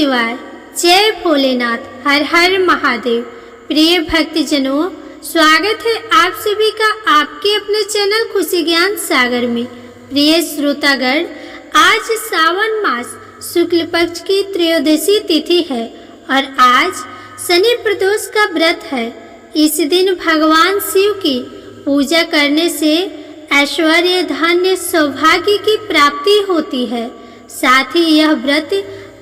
शिवाय। जय भोलेनाथ। हर हर महादेव। प्रिय भक्तजनों, स्वागत है आप सभी का आपके अपने चैनल खुशी ज्ञान सागर में। प्रिय श्रोतागण, आज सावन मास शुक्ल पक्ष की त्रयोदशी तिथि है और आज शनि प्रदोष का व्रत है। इस दिन भगवान शिव की पूजा करने से ऐश्वर्य, धन्य, सौभाग्य की प्राप्ति होती है। साथ ही यह व्रत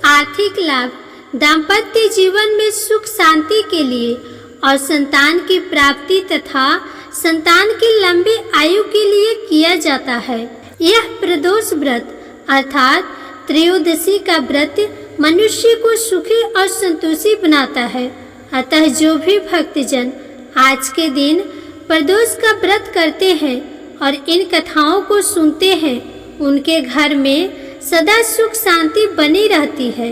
आर्थिक लाभ, दाम्पत्य जीवन में सुख शांति के लिए और संतान की प्राप्ति तथा संतान की लंबी आयु के लिए किया जाता है। यह प्रदोष व्रत अर्थात त्रयोदशी का व्रत मनुष्य को सुखी और संतोषी बनाता है। अतः जो भी भक्तजन आज के दिन प्रदोष का व्रत करते हैं और इन कथाओं को सुनते हैं, उनके घर में सदा सुख शांति बनी रहती है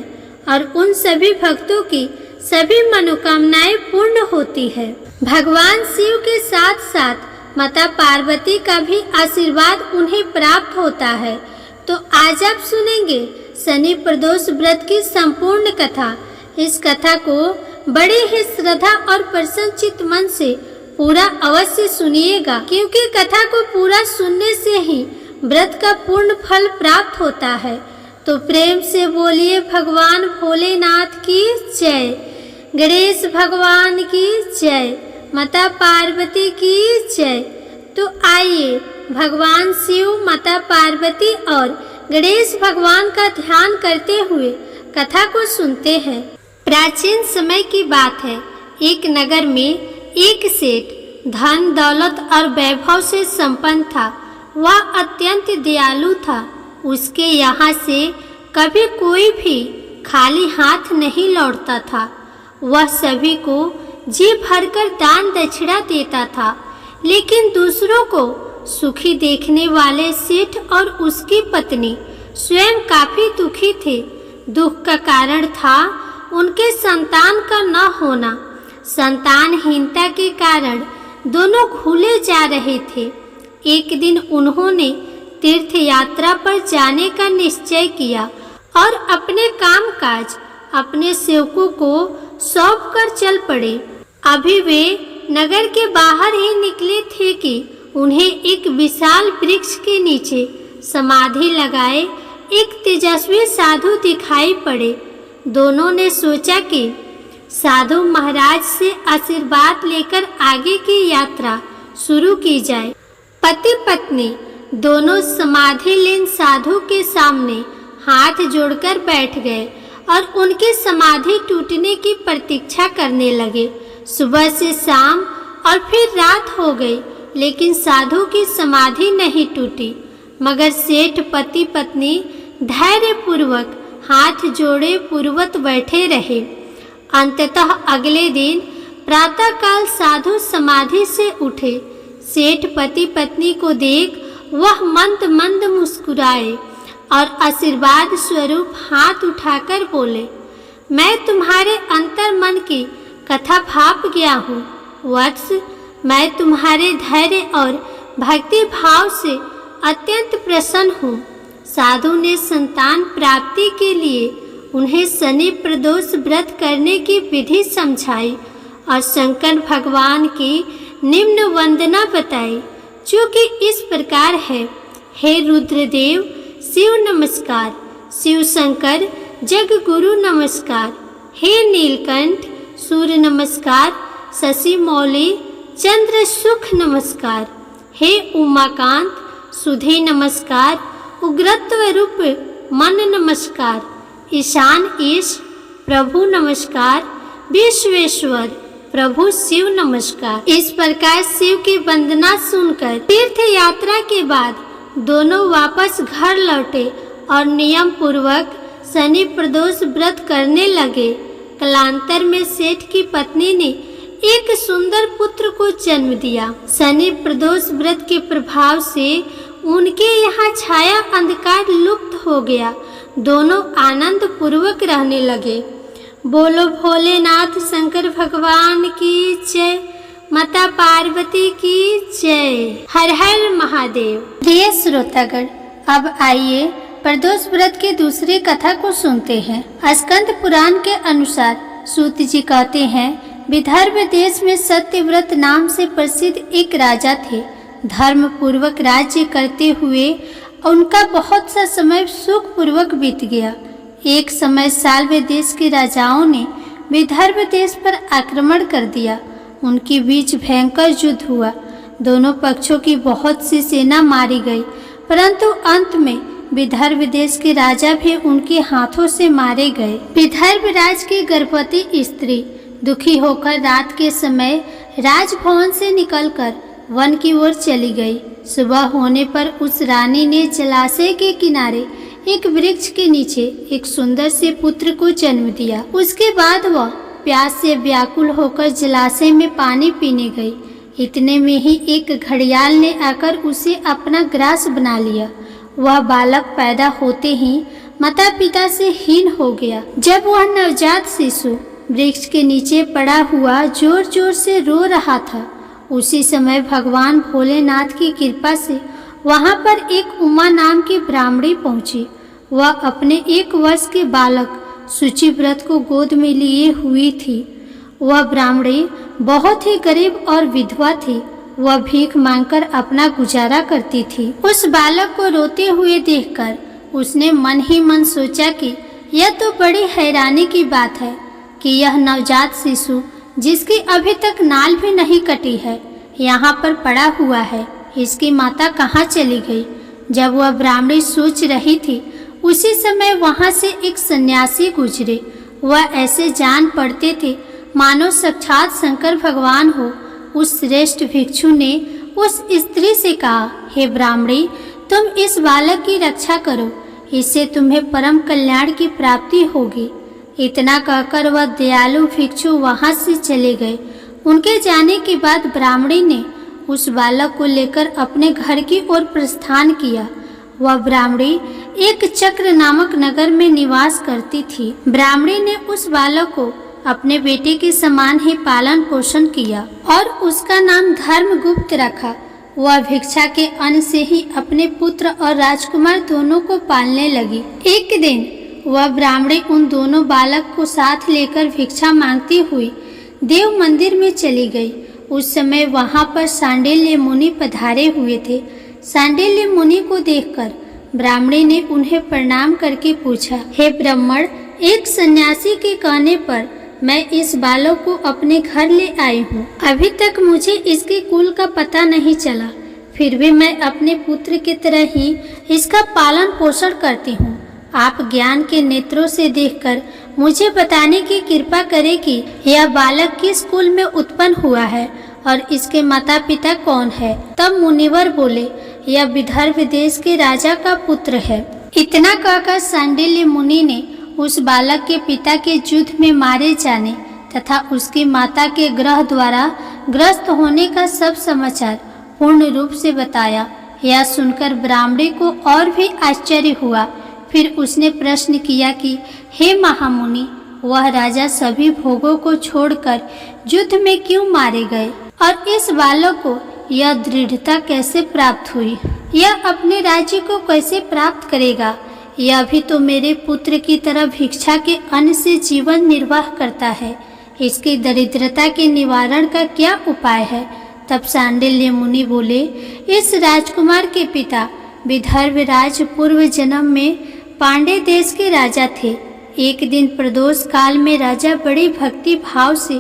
और उन सभी भक्तों की सभी मनोकामनाएं पूर्ण होती है। भगवान शिव के साथ साथ माता पार्वती का भी आशीर्वाद उन्हें प्राप्त होता है। तो आज आप सुनेंगे शनि प्रदोष व्रत की संपूर्ण कथा। इस कथा को बड़े ही श्रद्धा और प्रसन्नचित्त मन से पूरा अवश्य सुनिएगा, क्योंकि कथा को पूरा सुनने से ही व्रत का पूर्ण फल प्राप्त होता है। तो प्रेम से बोलिए भगवान भोलेनाथ की जय, गणेश भगवान की जय, माता पार्वती की जय। तो आइए भगवान शिव, माता पार्वती और गणेश भगवान का ध्यान करते हुए कथा को सुनते हैं। प्राचीन समय की बात है। एक नगर में एक सेठ धन, दौलत और वैभव से संपन्न था। वह अत्यंत दयालु था। उसके यहाँ से कभी कोई भी खाली हाथ नहीं लौटता था। वह सभी को जी भरकर दान दक्षिणा देता था। लेकिन दूसरों को सुखी देखने वाले सेठ और उसकी पत्नी स्वयं काफी दुखी थे। दुख का कारण था उनके संतान का न होना। संतानहीनता के कारण दोनों भूले जा रहे थे। एक दिन उन्होंने तीर्थ यात्रा पर जाने का निश्चय किया और अपने कामकाज अपने सेवकों को सौंप कर चल पड़े। अभी वे नगर के बाहर ही निकले थे कि उन्हें एक विशाल वृक्ष के नीचे समाधि लगाए एक तेजस्वी साधु दिखाई पड़े। दोनों ने सोचा कि साधु महाराज से आशीर्वाद लेकर आगे की यात्रा शुरू की जाए। पति पत्नी दोनों समाधिलीन साधु के सामने हाथ जोड़कर बैठ गए और उनकी समाधि टूटने की प्रतीक्षा करने लगे। सुबह से शाम और फिर रात हो गई, लेकिन साधु की समाधि नहीं टूटी। मगर सेठ पति पत्नी धैर्य पूर्वक हाथ जोड़े पूर्वत बैठे रहे। अंततः अगले दिन प्रातःकाल साधु समाधि से उठे। सेठ पति पत्नी को देख वह मंद मंद मुस्कुराए और आशीर्वाद स्वरूप हाथ उठाकर बोले, मैं तुम्हारे अंतर मन की कथा भाप गया हूँ वत्स। मैं तुम्हारे धैर्य और भक्ति भाव से अत्यंत प्रसन्न हूँ। साधु ने संतान प्राप्ति के लिए उन्हें शनि प्रदोष व्रत करने की विधि समझाई और शंकर भगवान की निम्न वंदना बताई, जो कि इस प्रकार है। हे रुद्रदेव शिव नमस्कार, शिव शंकर जग गुरु नमस्कार। हे नीलकंठ सूर्य नमस्कार, शशि मौली चंद्र सुख नमस्कार। हे उमाकांत सुधे नमस्कार, उग्रत्व रूप मन नमस्कार। ईशान ईश प्रभु नमस्कार, विश्वेश्वर प्रभु शिव नमस्कार। इस प्रकार शिव की वंदना सुनकर तीर्थ यात्रा के बाद दोनों वापस घर लौटे और नियम पूर्वक शनि प्रदोष व्रत करने लगे। कालांतर में सेठ की पत्नी ने एक सुंदर पुत्र को जन्म दिया। शनि प्रदोष व्रत के प्रभाव से उनके यहाँ छाया अंधकार लुप्त हो गया। दोनों आनंद पूर्वक रहने लगे। बोलो भोलेनाथ शंकर भगवान की जय, माता पार्वती की जय। हर हर महादेव। प्रिय श्रोतागण, अब आइए प्रदोष व्रत की दूसरी कथा को सुनते हैं। स्कंद पुराण के अनुसार सूत जी कहते हैं, विदर्भ देश में सत्यव्रत नाम से प्रसिद्ध एक राजा थे। धर्म पूर्वक राज्य करते हुए उनका बहुत सा समय सुख पूर्वक बीत गया। एक समय साल्व देश के राजाओं ने विदर्भ देश पर आक्रमण कर दिया। उनके बीच भयंकर युद्ध हुआ। दोनों पक्षों की बहुत सी सेना मारी गई, परंतु अंत में विदर्भ देश के राजा भी उनके हाथों से मारे गए। विदर्भ राज की गर्भवती स्त्री दुखी होकर रात के समय राजभवन से निकलकर वन की ओर चली गई। सुबह होने पर उस रानी ने जलाशय के किनारे एक वृक्ष के नीचे एक सुंदर से पुत्र को जन्म दिया। उसके बाद वह प्यास से व्याकुल होकर जलाशय में पानी पीने गई। इतने में ही एक घड़ियाल ने आकर उसे अपना ग्रास बना लिया। वह बालक पैदा होते ही माता पिता से हीन हो गया। जब वह नवजात शिशु वृक्ष के नीचे पड़ा हुआ जोर जोर से रो रहा था, उसी समय भगवान भोलेनाथ की कृपा से वहां पर एक उमा नाम की ब्राह्मणी पहुंची। वह अपने 1 वर्ष के बालक शुचिव्रत को गोद में लिए हुई थी। वह ब्राह्मणी बहुत ही गरीब और विधवा थी। वह भीख मांगकर अपना गुजारा करती थी। उस बालक को रोते हुए देखकर उसने मन ही मन सोचा कि यह तो बड़ी हैरानी की बात है कि यह नवजात शिशु जिसकी अभी तक नाल भी नहीं कटी है, यहाँ पर पड़ा हुआ है। इसकी माता कहाँ चली गई? जब वह ब्राह्मणी सोच रही थी, उसी समय वहाँ से एक सन्यासी गुजरे। वह ऐसे जान पड़ते थे मानो साक्षात शंकर भगवान हो। उस श्रेष्ठ भिक्षु ने उस स्त्री से कहा, हे ब्राह्मणी, तुम इस बालक की रक्षा करो, इससे तुम्हें परम कल्याण की प्राप्ति होगी। इतना कहकर वह दयालु भिक्षु वहां से चले गए। उनके जाने के बाद ब्राह्मणी ने उस बालक को लेकर अपने घर की ओर प्रस्थान किया। वह ब्राह्मणी एक चक्र नामक नगर में निवास करती थी। ब्राह्मणी ने उस बालक को अपने बेटे के समान ही पालन पोषण किया और उसका नाम धर्मगुप्त रखा। वह भिक्षा के अन्न से ही अपने पुत्र और राजकुमार दोनों को पालने लगी। एक दिन वह ब्राह्मणी उन दोनों बालक को साथ लेकर भिक्षा मांगती हुई देव मंदिर में चली गई। उस समय वहां पर सांडिल्य मुनि पधारे हुए थे। सांडिल्य मुनि को देखकर ब्राह्मणी ने उन्हें प्रणाम करके पूछा, हे ब्राह्मण, एक सन्यासी के कहने पर मैं इस बालक को अपने घर ले आई हूँ। अभी तक मुझे इसके कुल का पता नहीं चला, फिर भी मैं अपने पुत्र की तरह ही इसका पालन पोषण करती हूँ। आप ज्ञान के नेत्रों से देखकर मुझे बताने की कृपा करें कि यह बालक किस कुल में उत्पन्न हुआ है और इसके माता पिता कौन है। तब मुनिवर बोले, यह विदर्भ देश के राजा का पुत्र है। इतना कहकर सांडिल्य मुनि ने उस बालक के पिता के युद्ध में मारे जाने तथा उसकी माता के ग्रह द्वारा ग्रस्त होने का सब समाचार पूर्ण रूप से बताया। यह सुनकर ब्राह्मणी को और भी आश्चर्य हुआ। फिर उसने प्रश्न किया कि हे महामुनि, वह राजा सभी भोगों को छोड़कर युद्ध में क्यों मारे गए और इस बालक को यह दृढ़ता कैसे प्राप्त हुई? यह अपने राज्य को कैसे प्राप्त करेगा? यह भी तो मेरे पुत्र की तरह भिक्षा के अन्न से जीवन निर्वाह करता है। इसकी दरिद्रता के निवारण का क्या उपाय है? तब सांडिल्य मुनि बोले, इस राजकुमार के पिता विदर्भ राज पूर्व जन्म में पांडे देश के राजा थे। एक दिन प्रदोष काल में राजा बड़ी भक्ति भाव से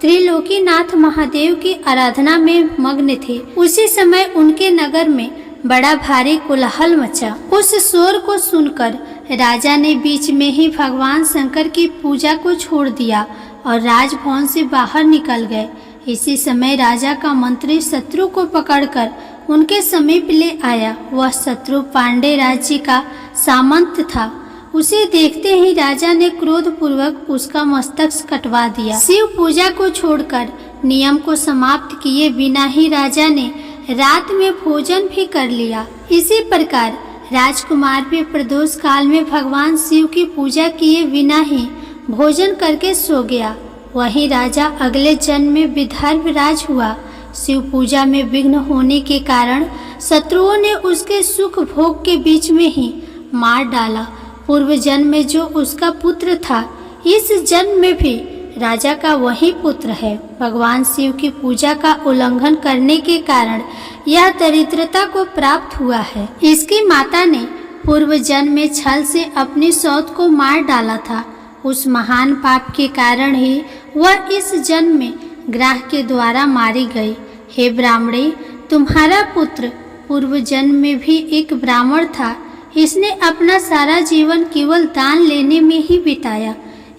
त्रिलोकीनाथ महादेव की आराधना में मग्न थे। उसी समय उनके नगर में बड़ा भारी कोलाहल मचा। उस शोर को सुनकर राजा ने बीच में ही भगवान शंकर की पूजा को छोड़ दिया और राजभवन से बाहर निकल गए। इसी समय राजा का मंत्री शत्रु को पकड़कर उनके समीप ले आया। वह शत्रु पांडे राज्य का सामंत था। उसे देखते ही राजा ने क्रोधपूर्वक उसका मस्तक कटवा दिया। शिव पूजा को छोड़कर नियम को समाप्त किए बिना ही राजा ने रात में भोजन भी कर लिया। इसी प्रकार राजकुमार भी प्रदोष काल में भगवान शिव की पूजा किए बिना ही भोजन करके सो गया। वही राजा अगले जन्म में विदर्भ राज हुआ। शिव पूजा में विघ्न होने के कारण शत्रुओं ने उसके सुख भोग के बीच में ही मार डाला। पूर्व जन्म में जो उसका पुत्र था, इस जन्म में भी राजा का वही पुत्र है। भगवान शिव की पूजा का उल्लंघन करने के कारण यह दरिद्रता को प्राप्त हुआ है। इसकी माता ने पूर्व जन्म में छल से अपनी सौत को मार डाला था। उस महान पाप के कारण ही वह इस जन्म में ग्राह के द्वारा मारी गई। हे ब्राह्मणी, तुम्हारा पुत्र पूर्व जन्म में भी एक ब्राह्मण था। इसने अपना सारा जीवन केवल दान लेने में ही बिताया,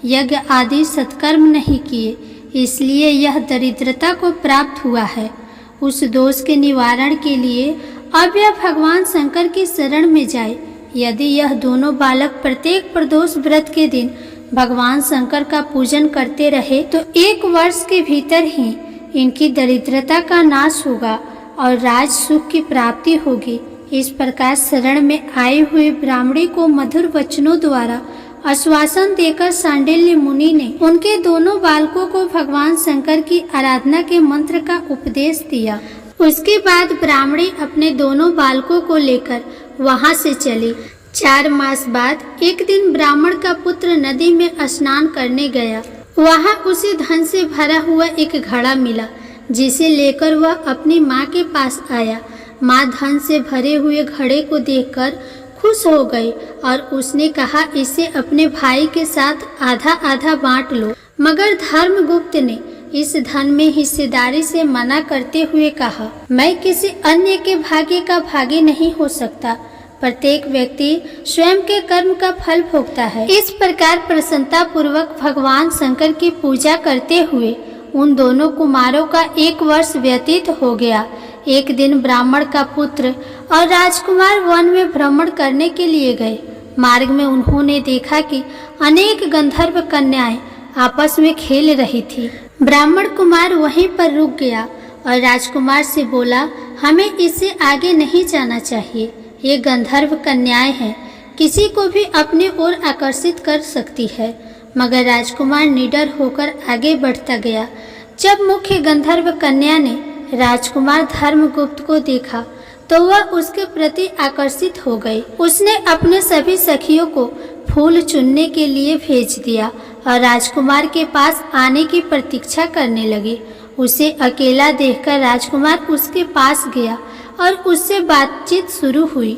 यज्ञ आदि सत्कर्म नहीं किए, इसलिए यह दरिद्रता को प्राप्त हुआ है। उस दोष के निवारण के लिए अब यह भगवान शंकर की शरण में जाए। यदि यह दोनों बालक प्रत्येक प्रदोष व्रत के दिन भगवान शंकर का पूजन करते रहे तो 1 वर्ष के भीतर ही इनकी दरिद्रता का नाश होगा और राज सुख की प्राप्ति होगी। इस प्रकार शरण में आए हुए ब्राह्मणी को मधुर वचनों द्वारा आश्वासन देकर सांडिल्य मुनि ने उनके दोनों बालकों को भगवान शंकर की आराधना के मंत्र का उपदेश दिया। उसके बाद ब्राह्मणी अपने दोनों बालकों को लेकर वहां से चली। 4 मास बाद एक दिन ब्राह्मण का पुत्र नदी में स्नान करने गया। वहां उसे धन से भरा हुआ एक घड़ा मिला, जिसे लेकर वह अपनी माँ के पास आया। माँ धन से भरे हुए घड़े को देखकर खुश हो गई और उसने कहा, इसे अपने भाई के साथ आधा आधा बांट लो। मगर धर्मगुप्त ने इस धन में हिस्सेदारी से मना करते हुए कहा, मैं किसी अन्य के भाग्य का भागी नहीं हो सकता। प्रत्येक व्यक्ति स्वयं के कर्म का फल भोगता है। इस प्रकार प्रसन्नता पूर्वक भगवान शंकर की पूजा करते हुए उन दोनों कुमारों का 1 वर्ष व्यतीत हो गया। एक दिन ब्राह्मण का पुत्र और राजकुमार वन में भ्रमण करने के लिए गए। मार्ग में उन्होंने देखा कि अनेक गंधर्व कन्याएं आपस में खेल रही थी। ब्राह्मण कुमार वहीं पर रुक गया और राजकुमार से बोला, हमें इससे आगे नहीं जाना चाहिए। ये गंधर्व कन्याएं हैं, किसी को भी अपनी ओर आकर्षित कर सकती है। मगर राजकुमार निडर होकर आगे बढ़ता गया। जब मुख्य गंधर्व कन्या ने राजकुमार धर्मगुप्त को देखा तो वह उसके प्रति आकर्षित हो गई। उसने अपने सभी सखियों को फूल चुनने के लिए भेज दिया और राजकुमार के पास आने की प्रतीक्षा करने लगी। उसे अकेला देखकर राजकुमार उसके पास गया और उससे बातचीत शुरू हुई।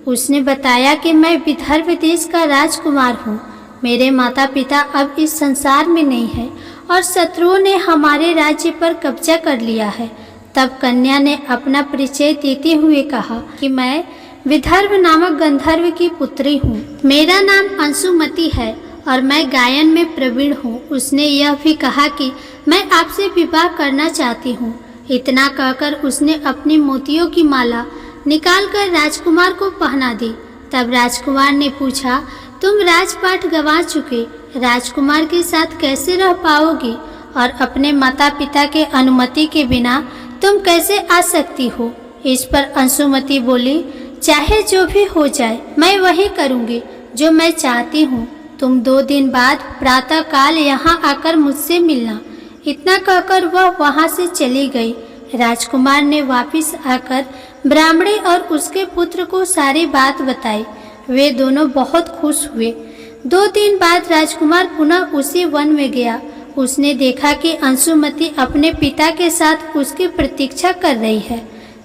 उसने बताया कि मैं विदर्भ देश का राजकुमार हूँ। मेरे माता पिता अब इस संसार में नहीं है और शत्रुओं ने हमारे राज्य पर कब्जा कर लिया है। तब कन्या ने अपना परिचय देते हुए कहा कि मैं विदर्भ नामक गंधर्व की पुत्री हूँ। मेरा नाम अंशुमति है और मैं गायन में प्रवीण हूँ। उसने यह भी कहा कि मैं आपसे विवाह करना चाहती हूँ। इतना कहकर उसने अपनी मोतियों की माला निकालकर राजकुमार को पहना दी। तब राजकुमार ने पूछा, तुम राजपाट गंवा चुके राजकुमार के साथ कैसे रह पाओगी और अपने माता पिता के अनुमति के बिना तुम कैसे आ सकती हो? इस पर अंशुमति बोली, चाहे जो भी हो जाए मैं वही करूँगी जो मैं चाहती हूँ। तुम 2 दिन बाद प्रातः काल यहाँ आकर मुझसे मिलना। इतना कहकर वह वहाँ से चली गई। राजकुमार ने वापस आकर ब्राह्मणी और उसके पुत्र को सारी बात बताई। वे दोनों बहुत खुश हुए। 2 दिन बाद राजकुमार पुनः उसी वन में गया। उसने देखा कि अंशुमति अपने पिता के साथ उसकी प्रतीक्षा कर रही है।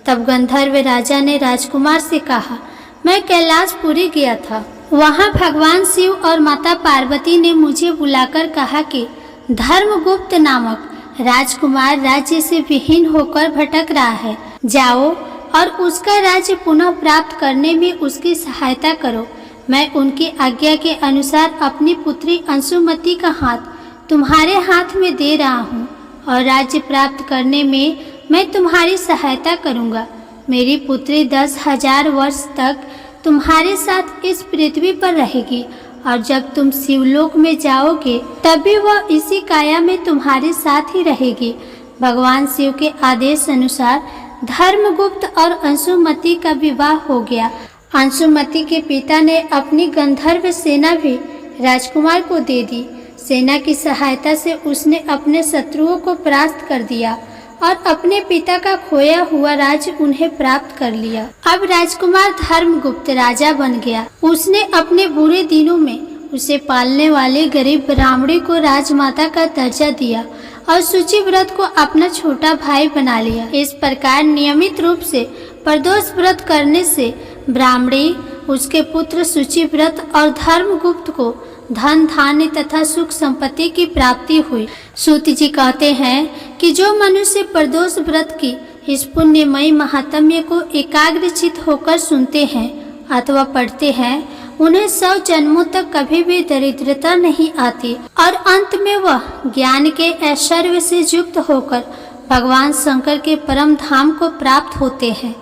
तब गंधर्व राजा ने राजकुमार से कहा, मैं कैलाशपुरी गया था। वहाँ भगवान शिव और माता पार्वती ने मुझे बुलाकर कहा कि धर्मगुप्त नामक राजकुमार राज्य से विहीन होकर भटक रहा है। जाओ और उसका राज्य पुनः प्राप्त करने में उसकी सहायता करो। मैं उनकी आज्ञा के अनुसार अपनी पुत्री अंशुमति का हाथ तुम्हारे हाथ में दे रहा हूँ और राज्य प्राप्त करने में मैं तुम्हारी सहायता करूँगा। मेरी पुत्री 10,000 वर्ष तक तुम्हारे साथ इस पृथ्वी पर रहेगी और जब तुम शिवलोक में जाओगे तभी वह इसी काया में तुम्हारे साथ ही रहेगी। भगवान शिव के आदेश अनुसार धर्मगुप्त और अंशुमति का विवाह हो गया। अंशुमति के पिता ने अपनी गंधर्व सेना भी राजकुमार को दे दी। सेना की सहायता से उसने अपने शत्रुओं को परास्त कर दिया और अपने पिता का खोया हुआ राज्य उन्हें प्राप्त कर लिया। अब राजकुमार धर्मगुप्त राजा बन गया। उसने अपने बुरे दिनों में उसे पालने वाले गरीब ब्राह्मणी को राजमाता का दर्जा दिया और शुचिव्रत को अपना छोटा भाई बना लिया। इस प्रकार नियमित रूप से प्रदोष व्रत करने से ब्राह्मणी, उसके पुत्र शुचिव्रत और धर्मगुप्त को धन धान्य तथा सुख संपत्ति की प्राप्ति हुई। सूत जी कहते हैं कि जो मनुष्य प्रदोष व्रत की इस पुण्यमयी महात्म्य को एकाग्रचित होकर सुनते हैं अथवा पढ़ते हैं, उन्हें 100 जन्मों तक कभी भी दरिद्रता नहीं आती और अंत में वह ज्ञान के ऐश्वर्य से युक्त होकर भगवान शंकर के परम धाम को प्राप्त होते हैं।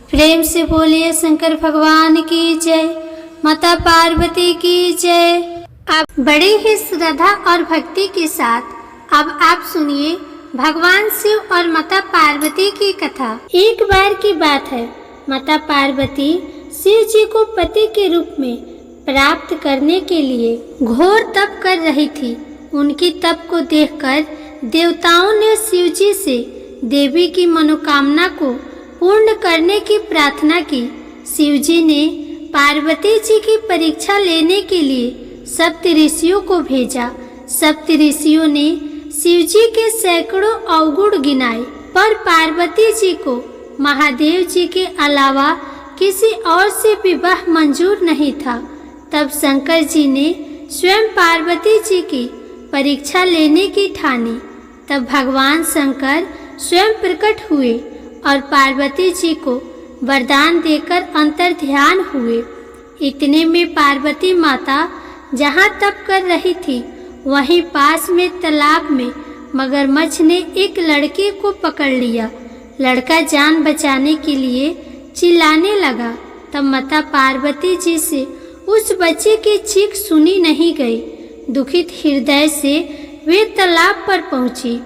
प्रेम से बोलिए शंकर भगवान की जय, माता पार्वती की जय। अब बड़े ही श्रद्धा और भक्ति के साथ अब आप सुनिए भगवान शिव और माता पार्वती की कथा। एक बार की बात है, माता पार्वती शिव जी को पति के रूप में प्राप्त करने के लिए घोर तप कर रही थी। उनकी तप को देखकर देवताओं ने शिव जी से देवी की मनोकामना को पूर्ण करने की प्रार्थना की। शिव जी ने पार्वती जी की परीक्षा लेने के लिए सप्तऋषियों को भेजा। सप्तऋषियों ने शिव जी के सैकड़ों अवगुण गिनाए, पर पार्वती जी को महादेव जी के अलावा किसी और से विवाह मंजूर नहीं था। तब शंकर जी ने स्वयं पार्वती जी की परीक्षा लेने की ठानी। तब भगवान शंकर स्वयं प्रकट हुए और पार्वती जी को वरदान देकर अंतर ध्यान हुए। इतने में पार्वती माता जहाँ तप कर रही थी, वहीं पास में तालाब में मगरमच्छ ने एक लड़के को पकड़ लिया। लड़का जान बचाने के लिए चिल्लाने लगा। तब माता पार्वती जी से उस बच्चे की चीख सुनी नहीं गई। दुखित हृदय से वे तालाब पर पहुंची।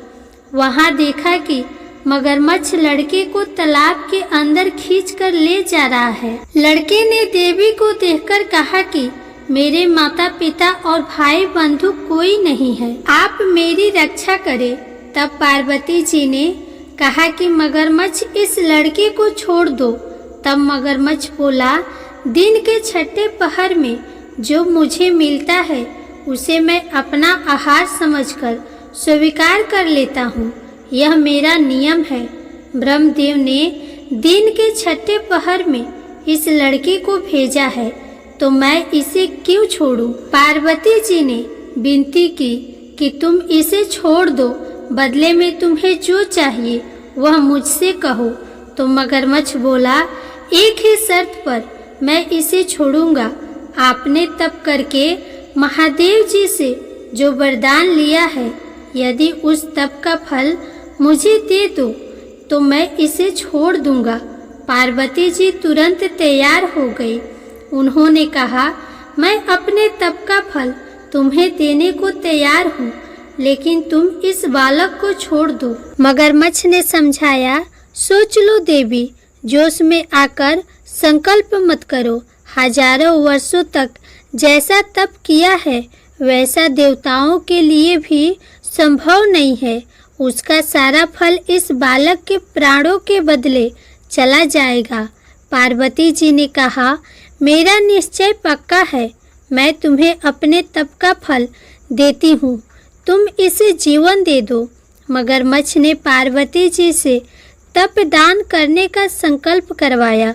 वहां देखा कि मगरमच्छ लड़के को तालाब के अंदर खींचकर ले जा रहा है। लड़के ने देवी को देखकर कहा कि मेरे माता पिता और भाई बंधु कोई नहीं है, आप मेरी रक्षा करें। तब पार्वती जी ने कहा कि मगरमच्छ इस लड़के को छोड़ दो। तब मगरमच्छ बोला, दिन के छठे पहर में जो मुझे मिलता है उसे मैं अपना आहार समझकर स्वीकार कर लेता हूँ, यह मेरा नियम है। ब्रह्मदेव ने दिन के छठे पहर में इस लड़के को भेजा है, तो मैं इसे क्यों छोड़ूं? पार्वती जी ने विनती की कि तुम इसे छोड़ दो, बदले में तुम्हें जो चाहिए वह मुझसे कहो। तो मगरमच्छ बोला, एक ही शर्त पर मैं इसे छोड़ूंगा। आपने तप करके महादेव जी से जो वरदान लिया है, यदि उस तप का फल मुझे दे दो तो मैं इसे छोड़ दूंगा। पार्वती जी तुरंत तैयार हो गई। उन्होंने कहा, मैं अपने तप का फल तुम्हें देने को तैयार हूँ, लेकिन तुम इस बालक को छोड़ दो। मगरमच्छ ने समझाया, सोच लो देवी, जोश में आकर संकल्प मत करो। हजारों वर्षों तक जैसा तप किया है वैसा देवताओं के लिए भी संभव नहीं है। उसका सारा फल इस बालक के प्राणों के बदले चला जाएगा। पार्वती जी ने कहा, मेरा निश्चय पक्का है, मैं तुम्हें अपने तप का फल देती हूँ, तुम इसे जीवन दे दो। मगरमच्छ ने पार्वती जी से तप दान करने का संकल्प करवाया।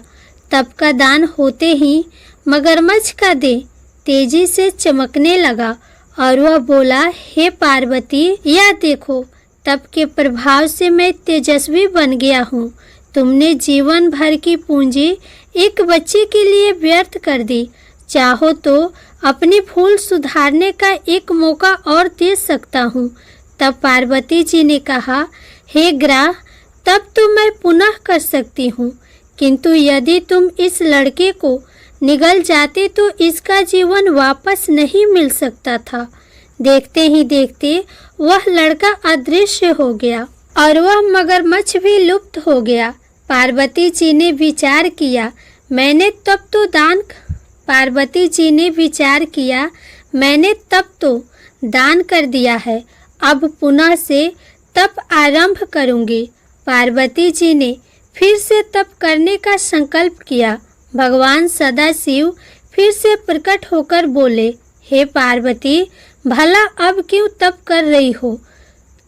तप का दान होते ही मगरमच्छ का देह तेजी से चमकने लगा और वह बोला, हे पार्वती, यह देखो, तप के प्रभाव से मैं तेजस्वी बन गया हूँ। तुमने जीवन भर की पूंजी एक बच्चे के लिए व्यर्थ कर दी। चाहो तो अपनी भूल सुधारने का एक मौका और दे सकता हूँ। तब पार्वती जी ने कहा, हे ग्रह, तब तो मैं पुनः कर सकती हूँ, किंतु यदि तुम इस लड़के को निगल जाते तो इसका जीवन वापस नहीं मिल सकता था। देखते ही देखते वह लड़का अदृश्य हो गया और वह मगरमच्छ भी लुप्त हो गया। पार्वती जी ने विचार किया, मैंने तब तो दान कर दिया है, अब पुनः से तप आरंभ करूंगी। पार्वती जी ने फिर से तप करने का संकल्प किया। भगवान सदाशिव फिर से प्रकट होकर बोले, हे पार्वती, भला अब क्यों तप कर रही हो?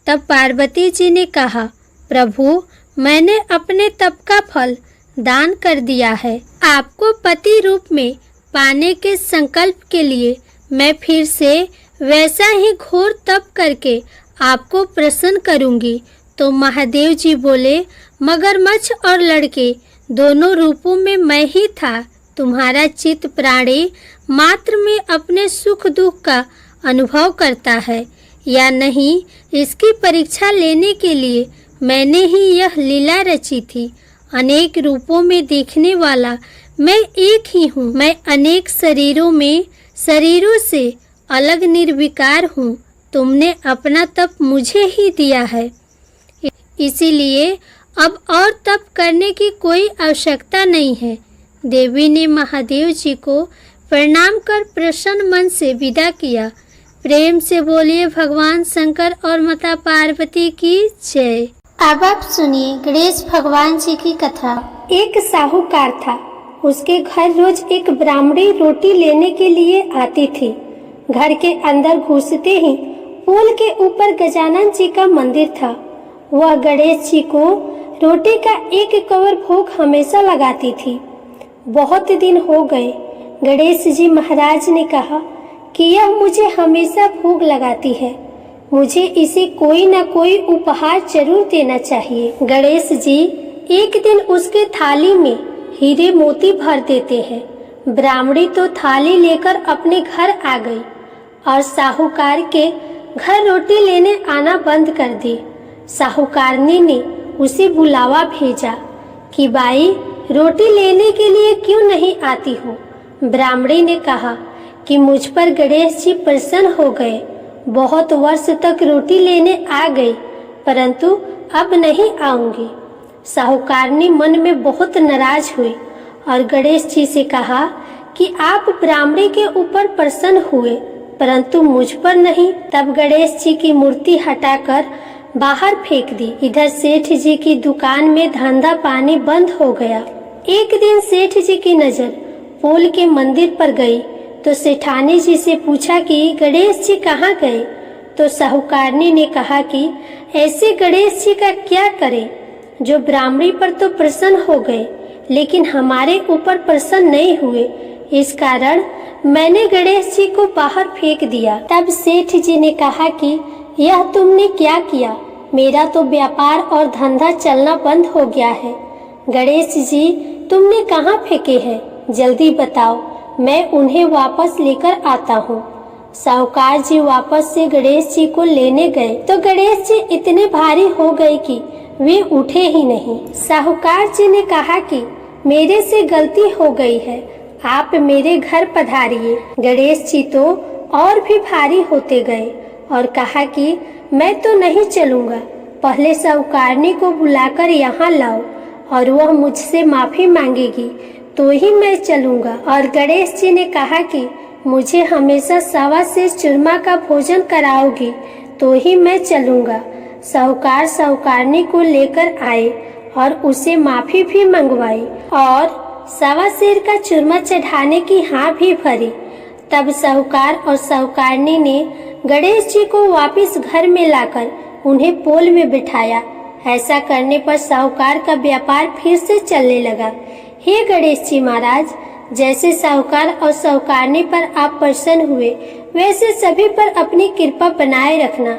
तब पार्वती जी ने कहा, प्रभु, मैंने अपने तप का फल दान कर दिया है। आपको पति रूप में पाने के संकल्प के लिए मैं फिर से वैसा ही घोर तप करके आपको प्रसन्न करूंगी। तो महादेव जी बोले, मगरमच्छ और लड़के दोनों रूपों में मैं ही था। तुम्हारा चित्त प्राणी मात्र में अपने सुख दुख का अनुभव करता है या नहीं, इसकी परीक्षा लेने के लिए मैंने ही यह लीला रची थी। अनेक रूपों में देखने वाला मैं एक ही हूँ। मैं अनेक शरीरों से अलग निर्विकार हूँ। तुमने अपना तप मुझे ही दिया है, इसीलिए अब और तप करने की कोई आवश्यकता नहीं है। देवी ने महादेव जी को प्रणाम कर प्रसन्न मन से विदा किया। प्रेम से बोलिए भगवान शंकर और माता पार्वती की जय। अब आप सुनिए गणेश भगवान जी की कथा। एक साहूकार था। उसके घर रोज एक ब्राह्मणी रोटी लेने के लिए आती थी। घर के अंदर घुसते ही पुल के ऊपर गजानन जी का मंदिर था। वह गणेश जी को रोटी का एक कवर भोग हमेशा लगाती थी। बहुत दिन हो गए। गणेश जी महाराज ने कहा कि यह मुझे हमेशा भोग लगाती है, मुझे इसे कोई न कोई उपहार जरूर देना चाहिए। गणेश जी एक दिन उसके थाली में हीरे मोती भर देते हैं। ब्राह्मणी तो थाली लेकर अपने घर आ गई और साहूकार के घर रोटी लेने आना बंद कर दी। साहूकारनी ने उसे बुलावा भेजा कि बाई, रोटी लेने के लिए क्यों नहीं आती हो? ब्राह्मणी ने कहा कि मुझ पर गणेश जी प्रसन्न हो गए। बहुत वर्ष तक रोटी लेने आ गई, परंतु अब नहीं आऊंगी। साहूकारनी मन में बहुत नाराज हुई और गणेश जी से कहा कि आप ब्राह्मणी के ऊपर प्रसन्न हुए, परंतु मुझ पर नहीं। तब गणेश जी की मूर्ति हटाकर बाहर फेंक दी। इधर सेठ जी की दुकान में धंधा पानी बंद हो गया। एक दिन सेठ जी की नजर पोल के मंदिर पर गई तो सेठानी जी से पूछा कि गणेश जी कहाँ गए? तो साहूकारनी ने कहा कि ऐसे गणेश जी का क्या करें जो ब्राह्मणी पर तो प्रसन्न हो गए लेकिन हमारे ऊपर प्रसन्न नहीं हुए। इस कारण मैंने गणेश जी को बाहर फेंक दिया। तब सेठ जी ने कहा कि यह तुमने क्या किया? मेरा तो व्यापार और धंधा चलना बंद हो गया है। गणेश जी तुमने कहाँ फेंके हैं? जल्दी बताओ, मैं उन्हें वापस लेकर आता हूँ। साहूकार जी वापस से गणेश जी को लेने गए तो गणेश जी इतने भारी हो गए कि वे उठे ही नहीं। साहूकार जी ने कहा कि मेरे से गलती हो गई है, आप मेरे घर पधारिए। गणेश जी तो और भी भारी होते गए और कहा कि मैं तो नहीं चलूंगा, पहले साहूकारनी को बुलाकर यहाँ लाओ और वह मुझसे माफी मांगेगी तो ही मैं चलूंगा। और गणेश जी ने कहा कि मुझे हमेशा सवा से चूरमा का भोजन कराओगी तो ही मैं चलूंगा। साहूकार साहूकारनी को लेकर आए और उसे माफी भी मंगवाई और सवा सेर का चूरमा चढ़ाने की हाँ भी भरी। तब साहूकार और साहूकारनी ने गणेश जी को वापस घर में लाकर उन्हें पोल में बिठाया। ऐसा करने पर साहूकार का व्यापार फिर से चलने लगा। हे गणेश जी महाराज, जैसे साहूकार और साहूकारनी पर आप प्रसन्न हुए वैसे सभी पर अपनी कृपा बनाए रखना।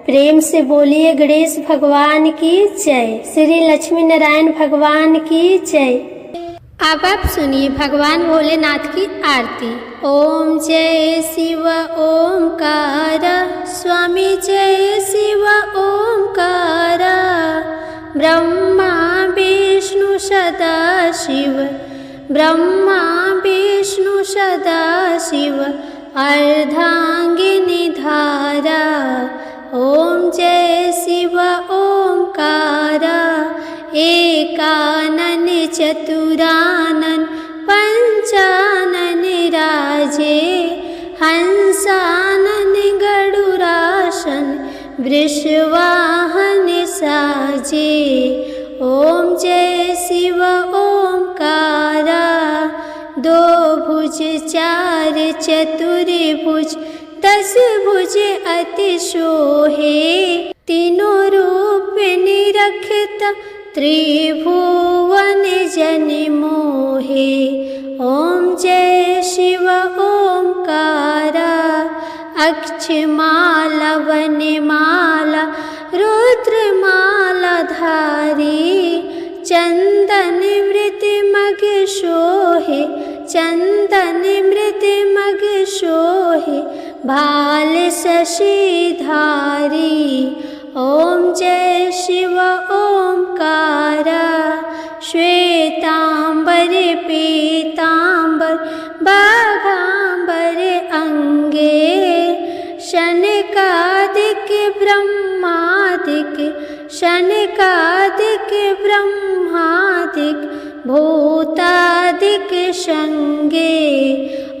प्रेम से बोलिए गणेश भगवान की जय। श्री लक्ष्मी नारायण भगवान की जय। अब आप सुनिए भगवान भोलेनाथ की आरती। ओम जय शिव ओमकार, स्वामी जय शिव ओमकार। ब्रह्मा विष्णु सदा शिव, ब्रह्मा विष्णु सदा शिव, अर्धांगिनी धारा। ओम जय शिव ओमकार, एकानन चतुरानन पंचानन राजे। हंसानन गरुरासन वृषवाहन साजे। ओम जय शिव ओमकारा। दो भुज चार चतुर्भुज 10 भुज अति शोहे। तीनों रूप निरखत त्रिभुवन जन मोहे। ओम जय शिव ओमकारा। अक्षमाला वनमाला रुद्रमाला धारी। चंदन मृत मग शोहे। चंदन मृत मग शोहे। भाल शशि धारी। ओम जय शिव ओमकारा। श्वेतांबर पीतांबर बाघांबर अंगे। शनकादिक ब्रह्मादिक शनकादिक ब्रह्मादिक भूतादिक संगे।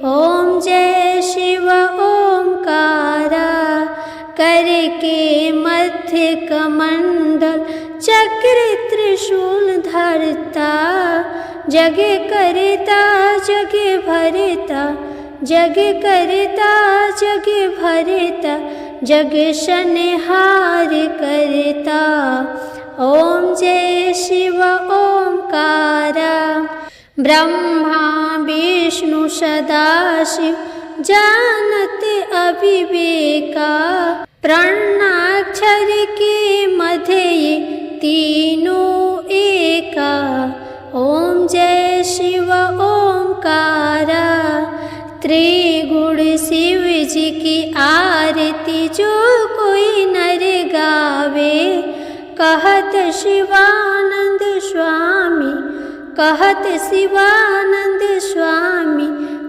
ओम जय शिव ओमकारा। करके मध्य कमंडल चक्र त्रिशूल धरता। जग करता जग भरता। जग करता जग भरता। जग संहार करता। ओम जय शिव ओमकारा। ब्रह्मा विष्णु सदाशिव जानत अविवेका। प्रणाक्षर के मध्य तीनों एका। ओम जय शिव ओमकारा। त्रिगुण शिव जी की आरती जो कोई नर गावे। कहत शिवानंद स्वामी कहत शिवानंद स्वामी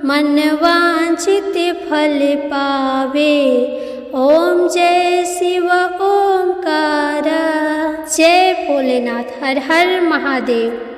मन वांछित फल पावे। ओम जय शिव ओमकारा। जय भोलेनाथ। हर हर महादेव।